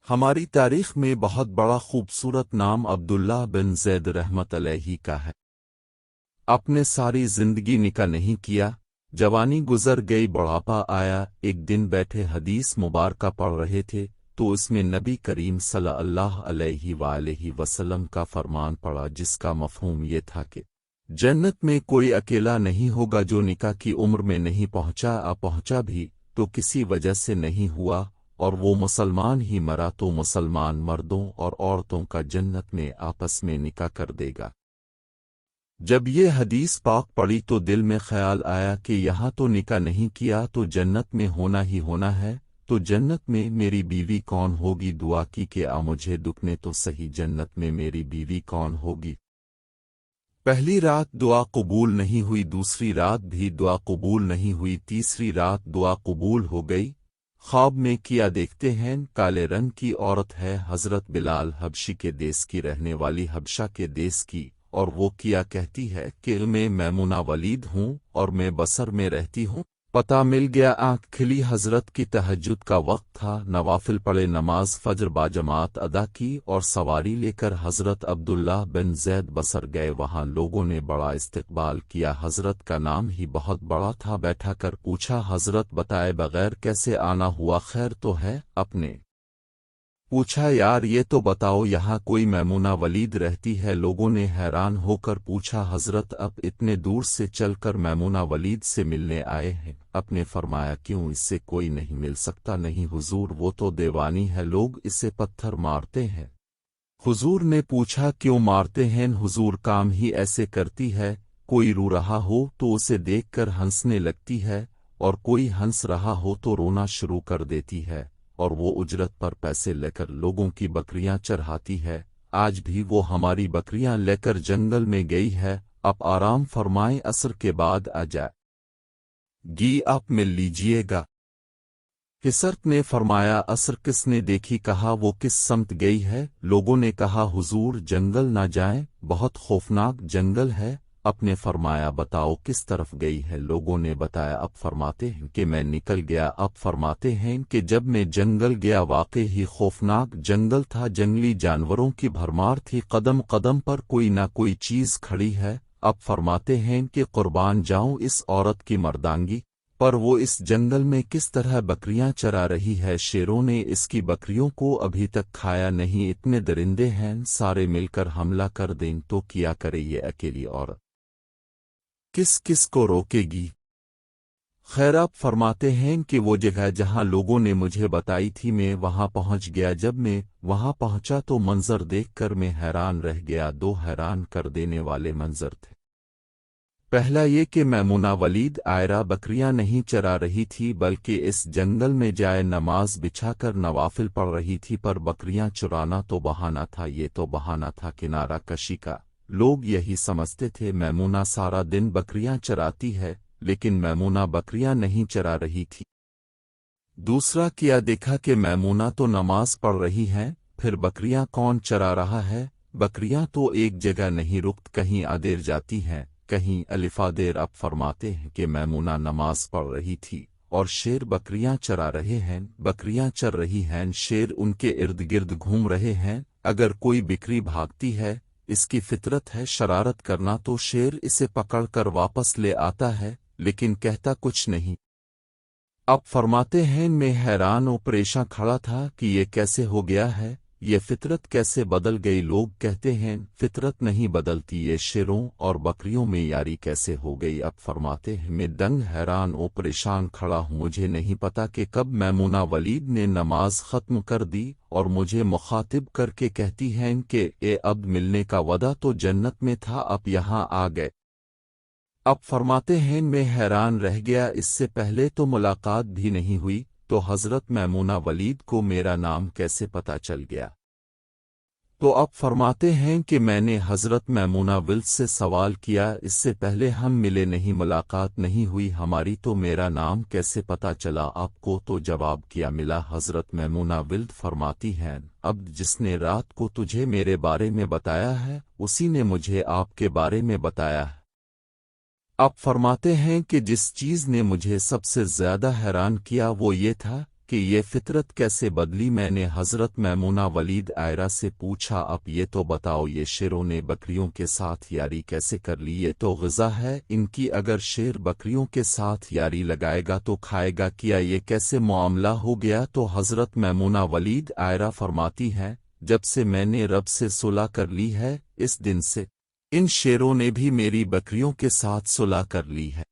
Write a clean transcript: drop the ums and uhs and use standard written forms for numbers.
ہماری تاریخ میں بہت بڑا خوبصورت نام عبداللہ بن زید رحمت علیہ کا ہے۔ اپنے ساری زندگی نکاح نہیں کیا، جوانی گزر گئی، بڑھاپا آیا۔ ایک دن بیٹھے حدیث مبارکہ پڑھ رہے تھے تو اس میں نبی کریم صلی اللہ علیہ وآلہ وسلم کا فرمان پڑا، جس کا مفہوم یہ تھا کہ جنت میں کوئی اکیلا نہیں ہوگا جو نکاح کی عمر میں نہیں پہنچا، پہنچا بھی تو کسی وجہ سے نہیں ہوا، اور وہ مسلمان ہی مرا تو مسلمان مردوں اور عورتوں کا جنت میں آپس میں نکاح کر دے گا۔ جب یہ حدیث پاک پڑی تو دل میں خیال آیا کہ یہاں تو نکاح نہیں کیا تو جنت میں ہونا ہی ہونا ہے، تو جنت میں میری بیوی کون ہوگی؟ دعا کی کہ مجھے دکھنے تو صحیح جنت میں میری بیوی کون ہوگی۔ پہلی رات دعا قبول نہیں ہوئی، دوسری رات بھی دعا قبول نہیں ہوئی، تیسری رات دعا قبول ہو گئی۔ خواب میں کیا دیکھتے ہیں؟ کالے رنگ کی عورت ہے، حضرت بلال حبشی کے دیس کی رہنے والی، حبشہ کے دیس کی، اور وہ کیا کہتی ہے کہ میں میمونہ ولید ہوں اور میں بصر میں رہتی ہوں۔ پتہ مل گیا، آنکھ کھلی، حضرت کی تہجد کا وقت تھا، نوافل پڑھے، نماز فجر باجماعت ادا کی اور سواری لے کر حضرت عبداللہ بن زید بصر گئے۔ وہاں لوگوں نے بڑا استقبال کیا، حضرت کا نام ہی بہت بڑا تھا۔ بیٹھا کر پوچھا، حضرت بتائے بغیر کیسے آنا ہوا؟ خیر تو ہے؟ اپنے پوچھا، یار یہ تو بتاؤ یہاں کوئی میمونہ ولید رہتی ہے؟ لوگوں نے حیران ہو کر پوچھا، حضرت اب اتنے دور سے چل کر میمونہ ولید سے ملنے آئے ہیں؟ اپنے فرمایا، کیوں، اس سے کوئی نہیں مل سکتا؟ نہیں حضور، وہ تو دیوانی ہے، لوگ اسے پتھر مارتے ہیں۔ حضور نے پوچھا، کیوں مارتے ہیں؟ حضور، کام ہی ایسے کرتی ہے، کوئی رو رہا ہو تو اسے دیکھ کر ہنسنے لگتی ہے، اور کوئی ہنس رہا ہو تو رونا شروع کر دیتی ہے، اور وہ اجرت پر پیسے لے کر لوگوں کی بکریاں چرھاتی ہے۔ آج بھی وہ ہماری بکریاں لے کر جنگل میں گئی ہے، آپ آرام فرمائیں، عصر کے بعد آ جائے گی، آپ مل لیجئے گا۔ حضرت نے فرمایا، عصر کس نے دیکھی؟ کہا، وہ کس سمت گئی ہے؟ لوگوں نے کہا، حضور جنگل نہ جائیں، بہت خوفناک جنگل ہے۔ اپنے فرمایا، بتاؤ کس طرف گئی ہے؟ لوگوں نے بتایا۔ اب فرماتے ہیں کہ میں نکل گیا۔ اب فرماتے ہیں کہ جب میں جنگل گیا واقعی ہی خوفناک جنگل تھا، جنگلی جانوروں کی بھرمار تھی، قدم قدم پر کوئی نہ کوئی چیز کھڑی ہے۔ اب فرماتے ہیں کہ قربان جاؤں اس عورت کی مردانگی پر، وہ اس جنگل میں کس طرح بکریاں چرا رہی ہے، شیروں نے اس کی بکریوں کو ابھی تک کھایا نہیں، اتنے درندے ہیں، سارے مل کر حملہ کر دیں تو کیا کرے یہ اکیلی عورت؟ کس کس کو روکے گی؟ خیر، آپ فرماتے ہیں کہ وہ جگہ جہاں لوگوں نے مجھے بتائی تھی میں وہاں پہنچ گیا۔ جب میں وہاں پہنچا تو منظر دیکھ کر میں حیران رہ گیا۔ دو حیران کر دینے والے منظر تھے۔ پہلا یہ کہ میمونہ ولید آئرہ بکریاں نہیں چرا رہی تھی، بلکہ اس جنگل میں جائے نماز بچھا کر نوافل پڑھ رہی تھی، پر بکریاں چرانا تو بہانہ تھا، یہ تو بہانہ تھا کنارہ کشی کا۔ لوگ یہی سمجھتے تھے میمونہ سارا دن بکریاں چراتی ہے، لیکن میمونہ بکریاں نہیں چرا رہی تھی۔ دوسرا کیا دیکھا کہ میمونہ تو نماز پڑھ رہی ہیں، پھر بکریاں کون چرا رہا ہے؟ بکریاں تو ایک جگہ نہیں رکت، کہیں ادیر جاتی ہیں، کہیں الفا دیر۔ اب فرماتے ہیں کہ میمونہ نماز پڑھ رہی تھی اور شیر بکریاں چرا رہے ہیں، بکریاں چر رہی ہیں، شیر ان کے ارد گرد گھوم رہے ہیں۔ اگر کوئی بکری بھاگتی ہے، اس کی فطرت ہے شرارت کرنا، تو شیر اسے پکڑ کر واپس لے آتا ہے، لیکن کہتا کچھ نہیں۔ اب فرماتے ہیں میں حیران و پریشاں کھڑا تھا کہ یہ کیسے ہو گیا ہے، یہ فطرت کیسے بدل گئی؟ لوگ کہتے ہیں فطرت نہیں بدلتی، یہ شیروں اور بکریوں میں یاری کیسے ہو گئی؟ اب فرماتے ہیں میں دنگ حیران و پریشان کھڑا ہوں، مجھے نہیں پتا کہ کب میمونہ ولید نے نماز ختم کر دی اور مجھے مخاطب کر کے کہتی ہیں کہ اے عبد، ملنے کا وعدہ تو جنت میں تھا، اب یہاں آ گئے۔ اب فرماتے ہیں میں حیران رہ گیا، اس سے پہلے تو ملاقات بھی نہیں ہوئی، تو حضرت میمونہ ولید کو میرا نام کیسے پتہ چل گیا؟ تو اب فرماتے ہیں کہ میں نے حضرت میمونہ ولد سے سوال کیا، اس سے پہلے ہم ملے نہیں، ملاقات نہیں ہوئی ہماری، تو میرا نام کیسے پتہ چلا آپ کو؟ تو جواب کیا ملا۔ حضرت میمونہ ولد فرماتی ہیں، اب جس نے رات کو تجھے میرے بارے میں بتایا ہے، اسی نے مجھے آپ کے بارے میں بتایا ہے۔ اب فرماتے ہیں کہ جس چیز نے مجھے سب سے زیادہ حیران کیا وہ یہ تھا کہ یہ فطرت کیسے بدلی؟ میں نے حضرت میمونہ ولید عائرہ سے پوچھا، اب یہ تو بتاؤ یہ شیروں نے بکریوں کے ساتھ یاری کیسے کر لی؟ یہ تو غذا ہے ان کی، اگر شیر بکریوں کے ساتھ یاری لگائے گا تو کھائے گا کیا؟ یہ کیسے معاملہ ہو گیا؟ تو حضرت میمونہ ولید عائرہ فرماتی ہیں، جب سے میں نے رب سے صلح کر لی ہے اس دن سے ان شیروں نے بھی میری بکریوں کے ساتھ صلح کر لی ہے۔